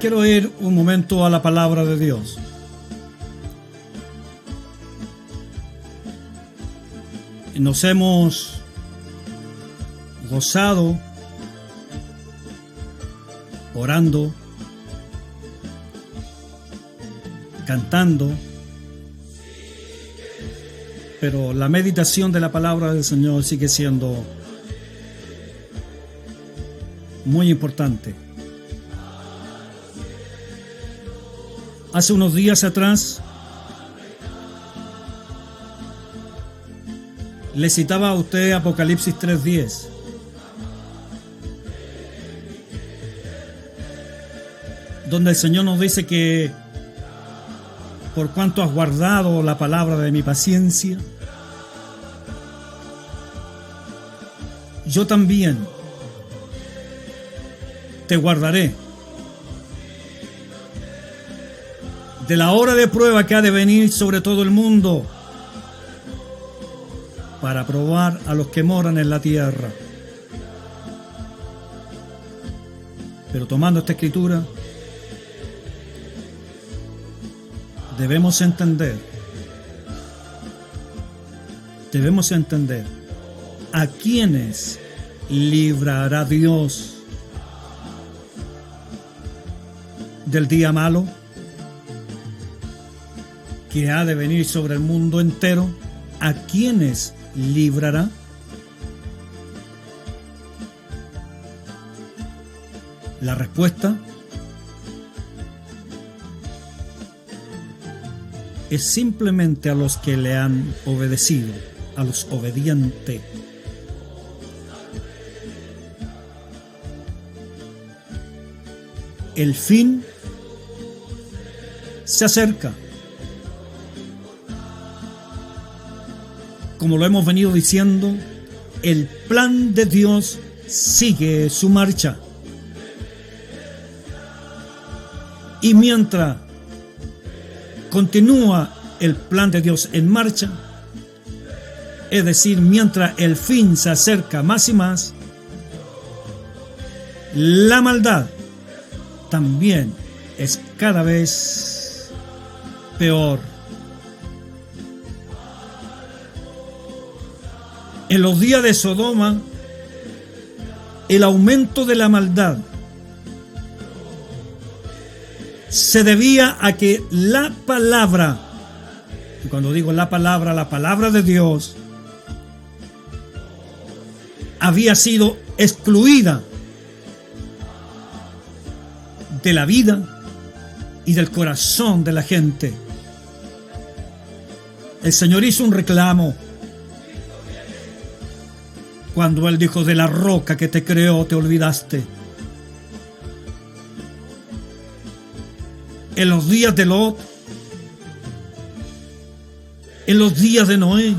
Quiero ir un momento a la palabra de Dios. Nos hemos gozado orando, cantando, pero la meditación de la palabra del Señor sigue siendo muy importante. Hace unos días atrás le citaba a usted Apocalipsis 3:10. Donde el Señor nos dice que por cuanto has guardado la palabra de mi paciencia, yo también te guardaré de la hora de prueba que ha de venir sobre todo el mundo para probar a los que moran en la tierra. Pero tomando esta escritura, debemos entender a quiénes librará Dios del día malo que ha de venir sobre el mundo entero. ¿A quiénes librará? La respuesta es simplemente a los que le han obedecido, a los obedientes. El fin se acerca. Como lo hemos venido diciendo, el plan de Dios sigue su marcha. Y mientras continúa el plan de Dios en marcha, es decir, mientras el fin se acerca más y más, la maldad también es cada vez peor. En los días de Sodoma, el aumento de la maldad se debía a que la palabra, y cuando digo la palabra de Dios, había sido excluida de la vida y del corazón de la gente. El Señor hizo un reclamo cuando Él dijo: de la roca que te creó te olvidaste. En los días de Lot, en los días de Noé,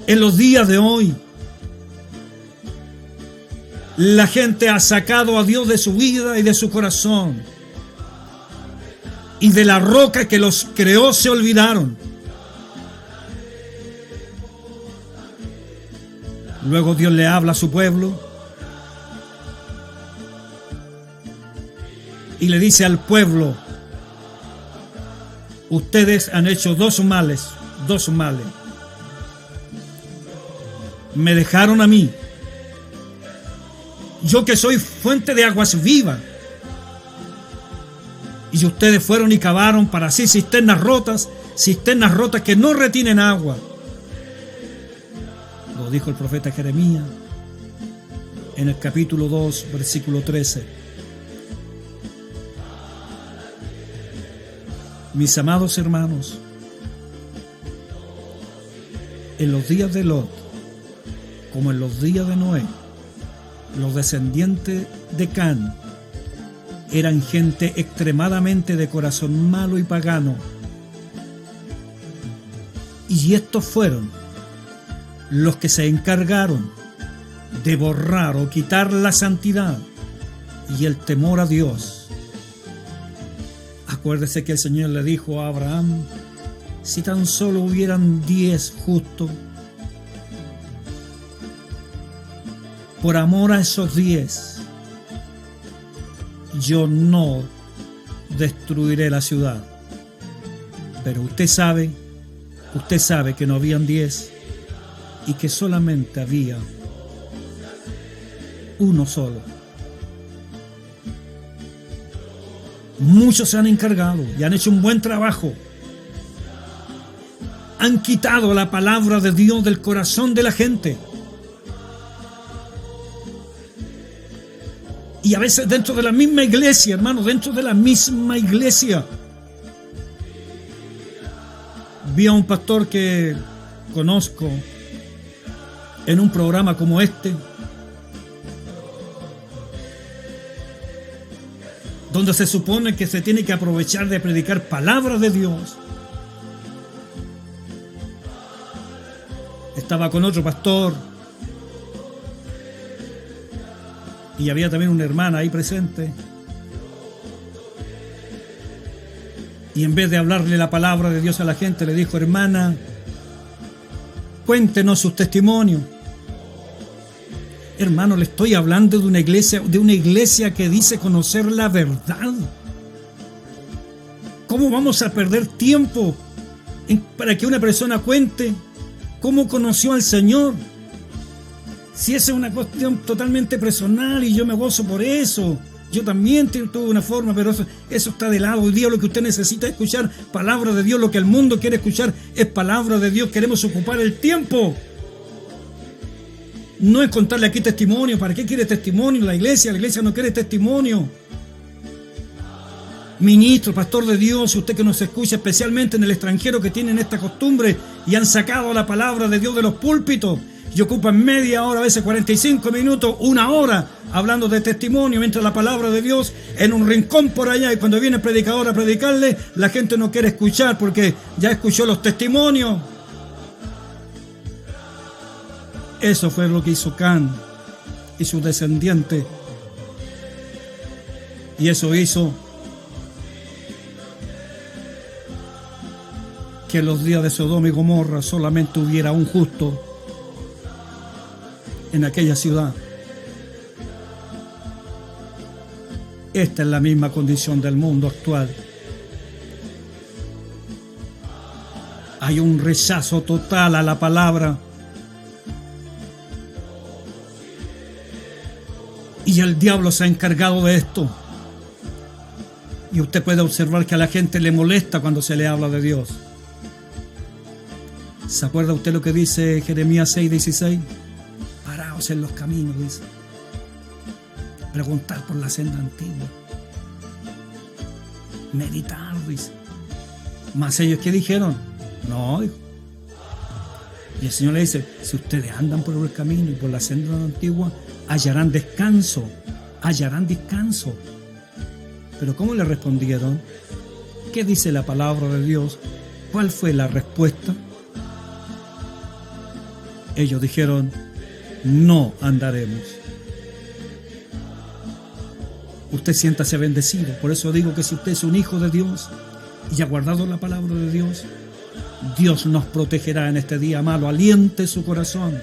en los días de hoy, la gente ha sacado a Dios de su vida y de su corazón, y de la roca que los creó se olvidaron. Luego Dios le habla a su pueblo y le dice al pueblo: ustedes han hecho dos males. Me dejaron a mí, yo que soy fuente de aguas vivas, y ustedes fueron y cavaron para sí cisternas rotas que no retienen agua. Lo dijo el profeta Jeremías en el capítulo 2, versículo 13. Mis amados hermanos, en los días de Lot, como en los días de Noé, los descendientes de Can eran gente extremadamente de corazón malo y pagano. Y estos fueron los que se encargaron de borrar o quitar la santidad y el temor a Dios. Acuérdese que el Señor le dijo a Abraham: si tan solo hubieran 10 justos, por amor a esos 10, yo no destruiré la ciudad. Pero usted sabe que no habían 10 y que solamente había uno solo. Muchos se han encargado y han hecho un buen trabajo. Han quitado la palabra de Dios del corazón de la gente. Y a veces dentro de la misma iglesia, hermano, dentro de la misma iglesia. Vi a un pastor que conozco en un programa como este, donde se supone que se tiene que aprovechar de predicar palabras de Dios. Estaba con otro pastor y había también una hermana ahí presente. Y en vez de hablarle la palabra de Dios a la gente, le dijo: hermana, cuéntenos sus testimonios. Hermano, le estoy hablando de una iglesia que dice conocer la verdad. ¿Cómo vamos a perder tiempo para que una persona cuente cómo conoció al Señor? Si esa es una cuestión totalmente personal y yo me gozo por eso. Yo también tuve una forma, pero eso está de lado. Hoy día lo que usted necesita es escuchar palabra de Dios. Lo que el mundo quiere escuchar es palabra de Dios. Queremos ocupar el tiempo. No es contarle aquí testimonio. ¿Para qué quiere testimonio la iglesia? La iglesia no quiere testimonio. Ministro, pastor de Dios, usted que nos escucha, especialmente en el extranjero, que tienen esta costumbre y han sacado la palabra de Dios de los púlpitos y ocupan media hora, a veces 45 minutos, una hora hablando de testimonio, mientras la palabra de Dios en un rincón por allá, y cuando viene el predicador a predicarle, la gente no quiere escuchar porque ya escuchó los testimonios. Eso fue lo que hizo Can y sus descendientes, y eso hizo que en los días de Sodoma y Gomorra solamente hubiera un justo en aquella ciudad. Esta es la misma condición del mundo actual. Hay un rechazo total a la palabra. Y el diablo se ha encargado de esto. Y usted puede observar que a la gente le molesta cuando se le habla de Dios. ¿Se acuerda usted lo que dice Jeremías 6:16? Paraos en los caminos, dice. Preguntar por la senda antigua. Meditar, dice. Mas ellos, ¿qué dijeron? No, dijo. Y el Señor le dice: si ustedes andan por el camino y por la senda antigua, hallarán descanso. Hallarán descanso. Pero ¿cómo le respondieron? ¿Qué dice la palabra de Dios? ¿Cuál fue la respuesta? Ellos dijeron: no andaremos. Usted siéntase bendecido. Por eso digo que si usted es un hijo de Dios y ha guardado la palabra de Dios, Dios nos protegerá en este día malo. Aliente su corazón,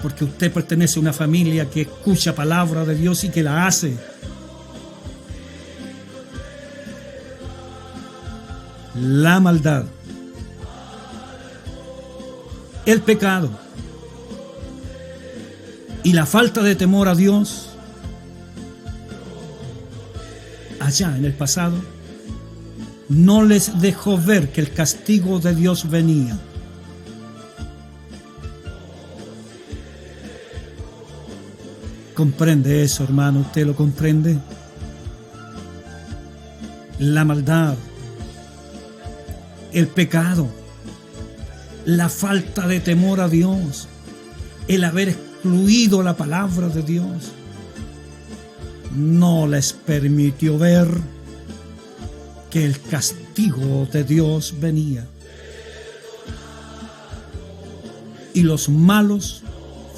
porque usted pertenece a una familia que escucha palabra de Dios y que la hace. La maldad, el pecado y la falta de temor a Dios allá en el pasado no les dejó ver que el castigo de Dios venía. ¿Comprende eso, hermano? ¿Usted lo comprende? La maldad, el pecado, la falta de temor a Dios, el haber excluido la palabra de Dios, no les permitió ver que el castigo de Dios venía. Y los malos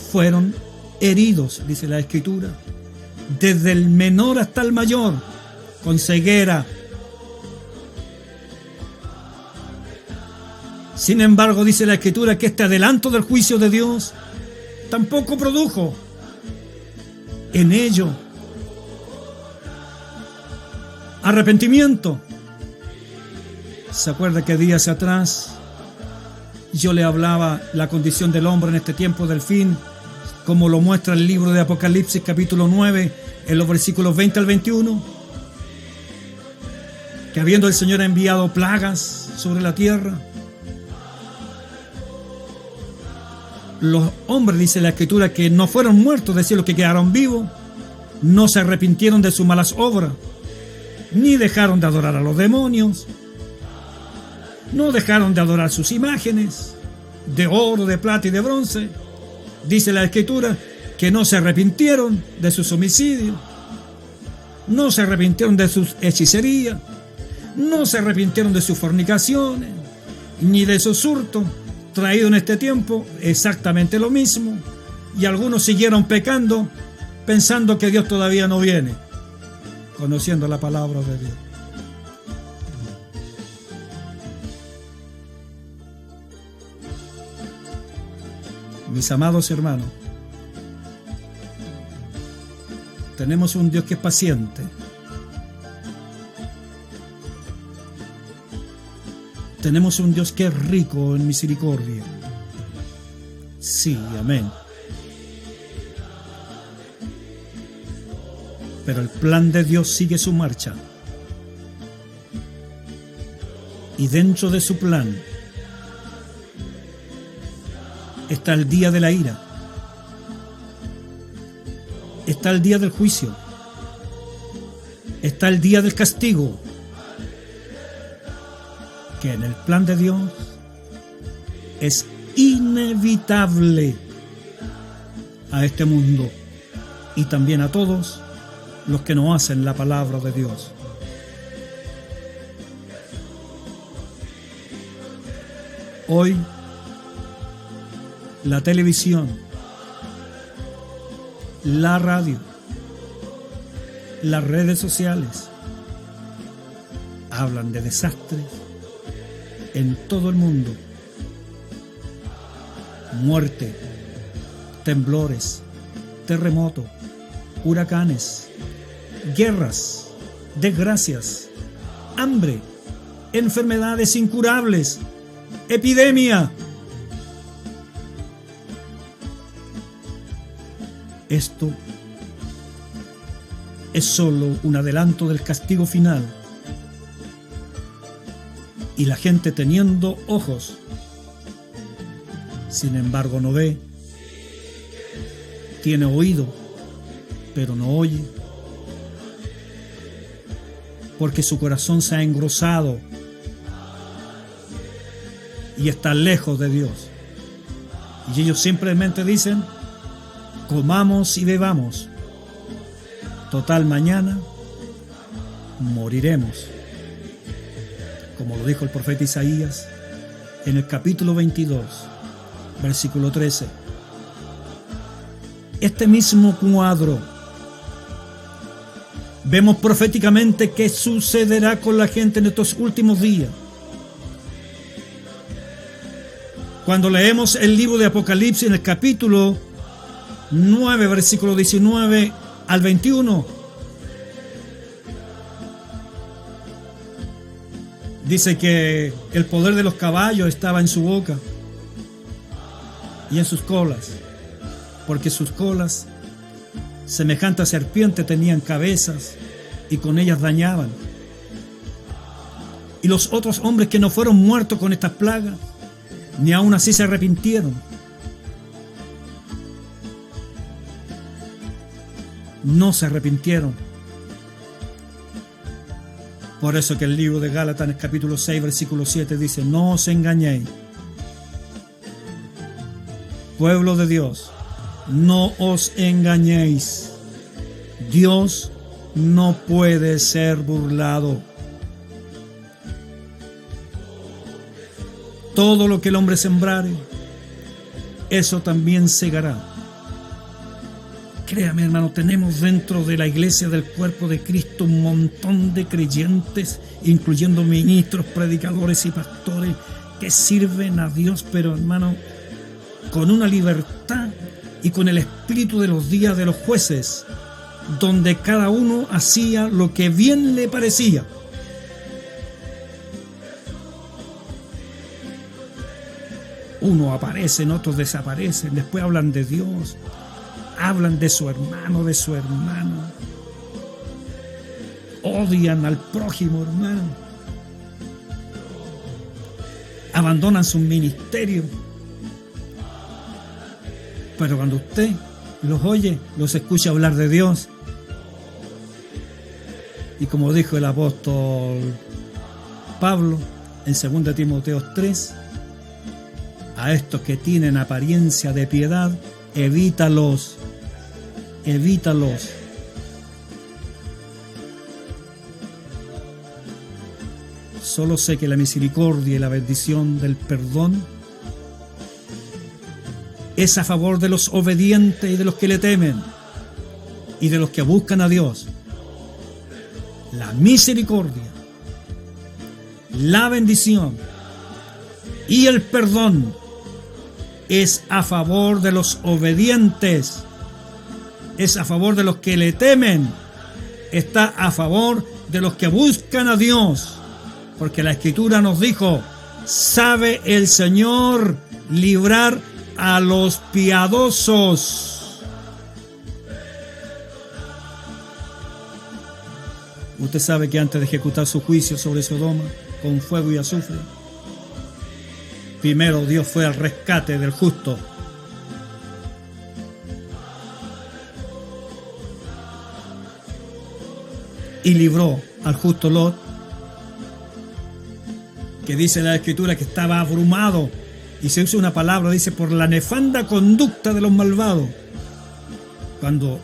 fueron heridos, dice la Escritura, desde el menor hasta el mayor, con ceguera. Sin embargo, dice la Escritura que este adelanto del juicio de Dios tampoco produjo en ello arrepentimiento. ¿Se acuerda que días atrás yo le hablaba la condición del hombre en este tiempo del fin, como lo muestra el libro de Apocalipsis capítulo 9 en los versículos 20 al 21? Que habiendo el Señor enviado plagas sobre la tierra, los hombres, dice la Escritura, que no fueron muertos, es decir, los que quedaron vivos, no se arrepintieron de sus malas obras, ni dejaron de adorar a los demonios, no dejaron de adorar sus imágenes de oro, de plata y de bronce. Dice la Escritura que no se arrepintieron de sus homicidios, no se arrepintieron de sus hechicerías, no se arrepintieron de sus fornicaciones, ni de sus hurtos traídos en este tiempo, exactamente lo mismo. Y algunos siguieron pecando pensando que Dios todavía no viene, conociendo la palabra de Dios. Mis amados hermanos, tenemos un Dios que es paciente. Tenemos un Dios que es rico en misericordia. Sí, amén. Pero el plan de Dios sigue su marcha. Y dentro de su plan está el día de la ira. Está el día del juicio. Está el día del castigo. Que en el plan de Dios es inevitable a este mundo y también a todos los que no hacen la palabra de Dios. Hoy la televisión, la radio, las redes sociales hablan de desastres en todo el mundo. Muerte, temblores, terremotos, huracanes, guerras, desgracias, hambre, enfermedades incurables, epidemia. Esto es solo un adelanto del castigo final. Y la gente teniendo ojos, sin embargo no ve, tiene oído, pero no oye, porque su corazón se ha engrosado y está lejos de Dios. Y ellos simplemente dicen: comamos y bebamos, total mañana moriremos. Como lo dijo el profeta Isaías en el capítulo 22, versículo 13. Este mismo cuadro vemos proféticamente que sucederá con la gente en estos últimos días. Cuando leemos el libro de Apocalipsis en el capítulo 9, versículo 19 al 21, dice que el poder de los caballos estaba en su boca y en sus colas, porque sus colas, semejantes a serpientes, tenían cabezas y con ellas dañaban. Y los otros hombres que no fueron muertos con estas plagas, ni aún así se arrepintieron. No se arrepintieron. Por eso que el libro de Gálatas en el capítulo 6, versículo 7 dice: no os engañéis, pueblo de Dios, no os engañéis. Dios no puede ser burlado. Todo lo que el hombre sembrare, eso también segará. Créame, hermano, tenemos dentro de la iglesia del cuerpo de Cristo un montón de creyentes, incluyendo ministros, predicadores y pastores, que sirven a Dios, pero hermano, con una libertad y con el espíritu de los días de los jueces, donde cada uno hacía lo que bien le parecía. Unos aparecen, otros desaparecen, después hablan de Dios, hablan de su hermano, de su hermana, odian al prójimo, hermano, abandonan su ministerio. Pero cuando usted los oye, los escucha hablar de Dios, y como dijo el apóstol Pablo en 2 Timoteo 3, a estos que tienen apariencia de piedad, evítalos. Solo sé que la misericordia y la bendición del perdón es a favor de los obedientes y de los que le temen y de los que buscan a Dios. La misericordia, la bendición y el perdón es a favor de los obedientes, es a favor de los que le temen, está a favor de los que buscan a Dios, porque la Escritura nos dijo: sabe el Señor librar a los piadosos. Usted sabe que antes de ejecutar su juicio sobre Sodoma con fuego y azufre, primero Dios fue al rescate del justo. Y libró al justo Lot, que dice la Escritura que estaba abrumado, y se usa una palabra, dice, por la nefanda conducta de los malvados. Cuando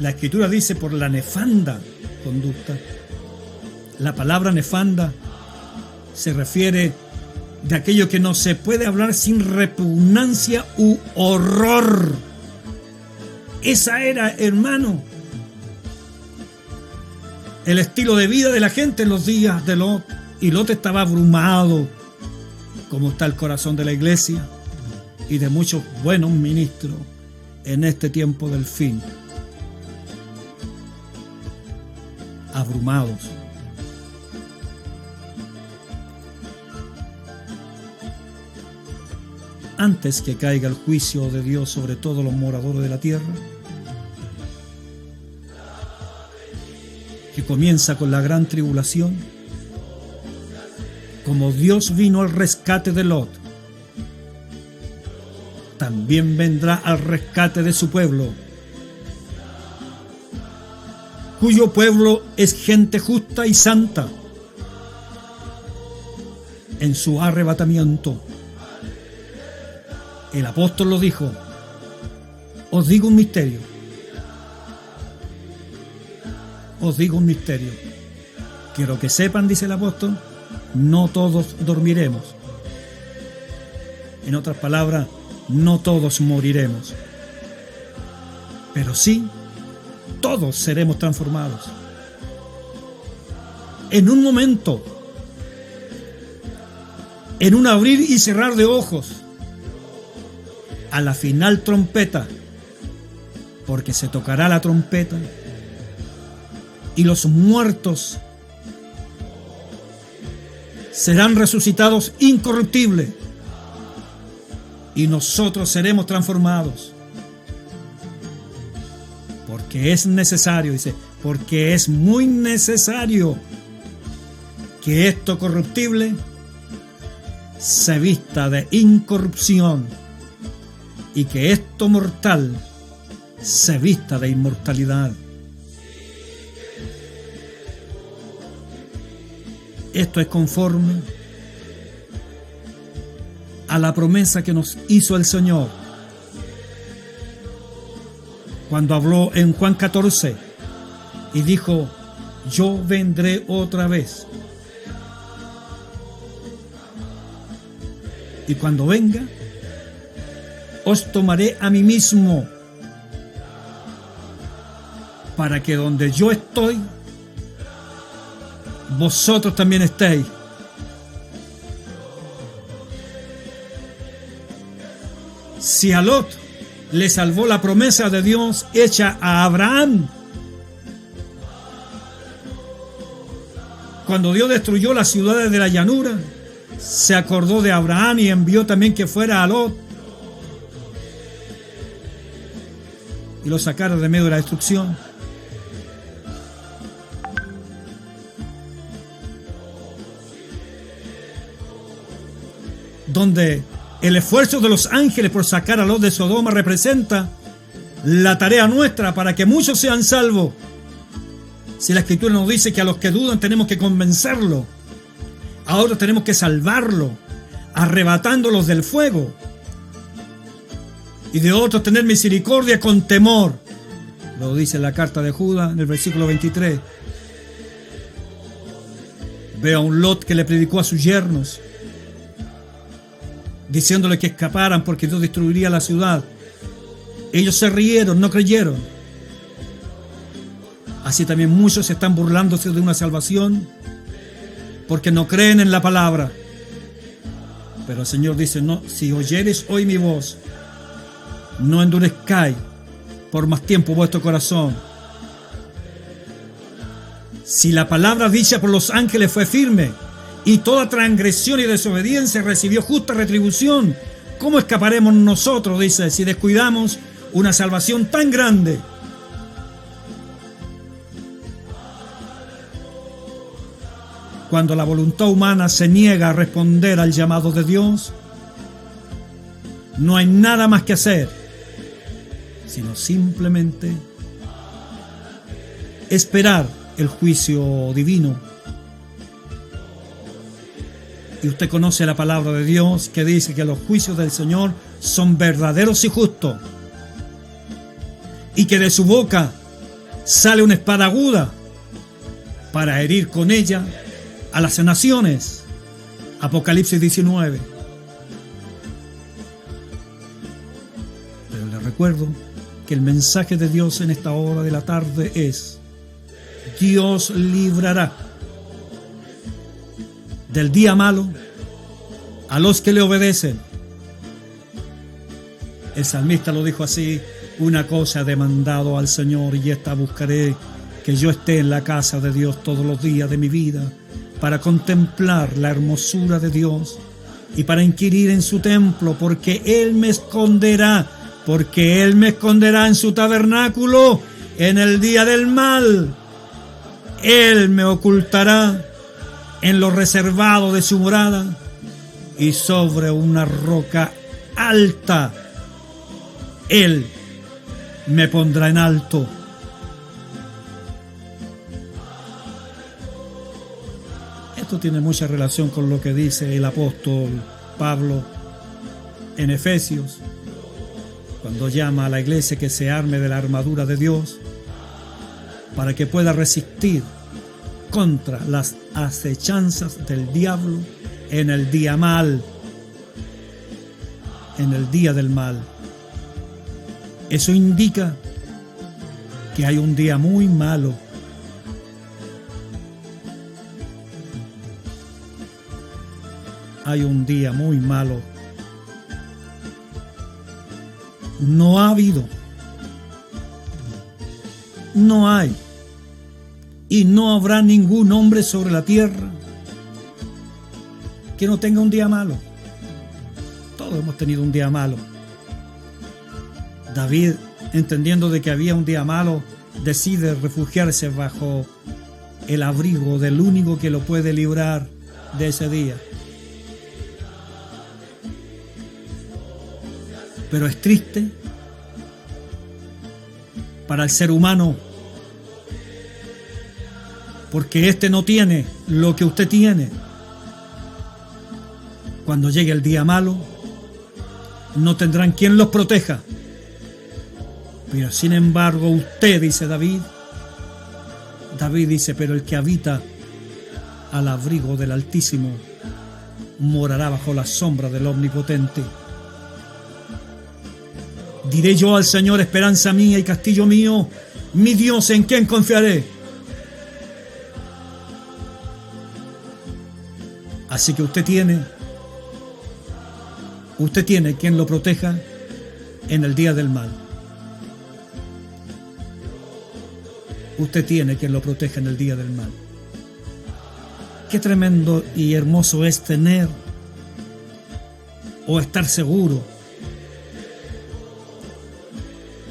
la Escritura dice por la nefanda conducta, la palabra nefanda se refiere de aquello que no se puede hablar sin repugnancia u horror. Esa era, hermano, el estilo de vida de la gente en los días de Lot. Y Lot estaba abrumado, como está el corazón de la iglesia y de muchos buenos ministros en este tiempo del fin. Abrumados. Antes que caiga el juicio de Dios sobre todos los moradores de la tierra, que comienza con la gran tribulación, como Dios vino al rescate de Lot, también vendrá al rescate de su pueblo, cuyo pueblo es gente justa y santa en su arrebatamiento. El apóstol lo dijo: os digo un misterio. Os digo un misterio. Quiero que sepan, dice el apóstol, no todos dormiremos. En otras palabras, no todos moriremos. Pero sí, todos seremos transformados. En un momento, en un abrir y cerrar de ojos, a la final trompeta, porque se tocará la trompeta y los muertos serán resucitados incorruptibles y nosotros seremos transformados. Porque es necesario, dice, porque es muy necesario que esto corruptible se vista de incorrupción y que esto mortal se vista de inmortalidad. Esto es conforme a la promesa que nos hizo el Señor cuando habló en Juan 14 y dijo: yo vendré otra vez, y cuando venga os tomaré a mí mismo, para que donde yo estoy vosotros también estéis. Si a Lot le salvó la promesa de Dios hecha a Abraham. Cuando Dios destruyó las ciudades de la llanura, se acordó de Abraham y envió también que fuera a Lot y lo sacara de medio de la destrucción. Donde el esfuerzo de los ángeles por sacar a Lot de Sodoma representa la tarea nuestra para que muchos sean salvos. Si la Escritura nos dice que a los que dudan tenemos que convencerlos, ahora tenemos que salvarlos, arrebatándolos del fuego, y de otros tener misericordia con temor. Lo dice la carta de Judas en el versículo 23. Ve a un Lot que le predicó a sus yernos, diciéndole que escaparan porque Dios destruiría la ciudad. Ellos se rieron, no creyeron. Así también muchos están burlándose de una salvación porque no creen en la palabra. Pero el Señor dice, no, si oyeres hoy mi voz, no endurezcáis por más tiempo vuestro corazón. Si la palabra dicha por los ángeles fue firme y toda transgresión y desobediencia recibió justa retribución, ¿cómo escaparemos nosotros, dice, si descuidamos una salvación tan grande? Cuando la voluntad humana se niega a responder al llamado de Dios, no hay nada más que hacer, sino simplemente esperar el juicio divino. Y usted conoce la palabra de Dios que dice que los juicios del Señor son verdaderos y justos, y que de su boca sale una espada aguda para herir con ella a las naciones. Apocalipsis 19. Pero le recuerdo que el mensaje de Dios en esta hora de la tarde es: Dios librará del día malo a los que le obedecen. El salmista lo dijo así: una cosa he demandado al Señor y esta buscaré, que yo esté en la casa de Dios todos los días de mi vida, para contemplar la hermosura de Dios y para inquirir en su templo, porque Él me esconderá en su tabernáculo en el día del mal. Él me ocultará en lo reservado de su morada, y sobre una roca alta Él me pondrá en alto. Esto tiene mucha relación con lo que dice el apóstol Pablo en Efesios, cuando llama a la iglesia que se arme de la armadura de Dios para que pueda resistir contra las acechanzas del diablo en el día mal, en el día del mal. Eso indica que hay un día muy malo. Hay un día muy malo. No ha habido, no hay y no habrá ningún hombre sobre la tierra que no tenga un día malo. Todos hemos tenido un día malo. David, entendiendo de que había un día malo, decide refugiarse bajo el abrigo del único que lo puede librar de ese día. Pero es triste para el ser humano, porque este no tiene lo que usted tiene. Cuando llegue el día malo, no tendrán quien los proteja. Pero sin embargo, usted, dice David, dice, pero el que habita al abrigo del Altísimo morará bajo la sombra del Omnipotente. Diré yo al Señor, esperanza mía y castillo mío, mi Dios, ¿en quién confiaré? Así que usted tiene quien lo proteja, en el día del mal. Usted tiene quien lo proteja en el día del mal. Qué tremendo y hermoso es tener o estar seguro,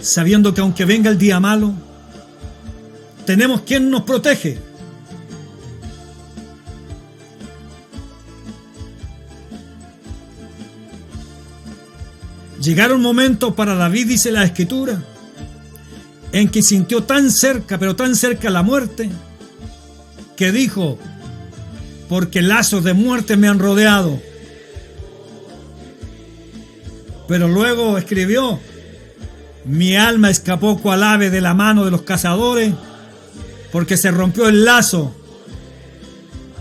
sabiendo que aunque venga el día malo, tenemos quien nos protege. Llegaron momentos para David, dice la Escritura, en que sintió tan cerca, pero tan cerca la muerte, que dijo: porque lazos de muerte me han rodeado. Pero luego escribió: mi alma escapó cual ave de la mano de los cazadores, porque se rompió el lazo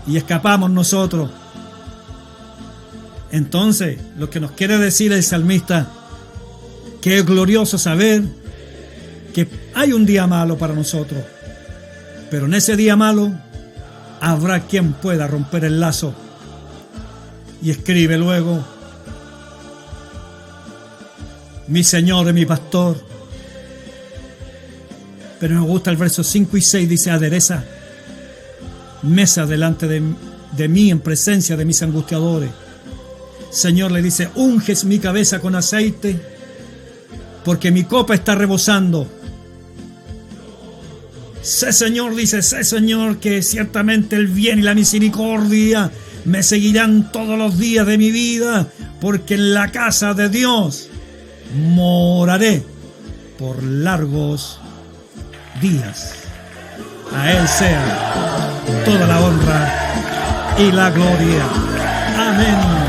y escapamos nosotros. Entonces, lo que nos quiere decir el salmista, que es glorioso saber que hay un día malo para nosotros, pero en ese día malo habrá quien pueda romper el lazo. Y escribe luego: mi Señor es mi pastor. Pero me gusta el verso 5 y 6, dice: adereza mesa delante de mí en presencia de mis angustiadores. Señor, le dice, unges mi cabeza con aceite, porque mi copa está rebosando. Sé, Señor, dice, sé, Señor, que ciertamente el bien y la misericordia me seguirán todos los días de mi vida, porque en la casa de Dios moraré por largos días. A Él sea toda la honra y la gloria. Amén.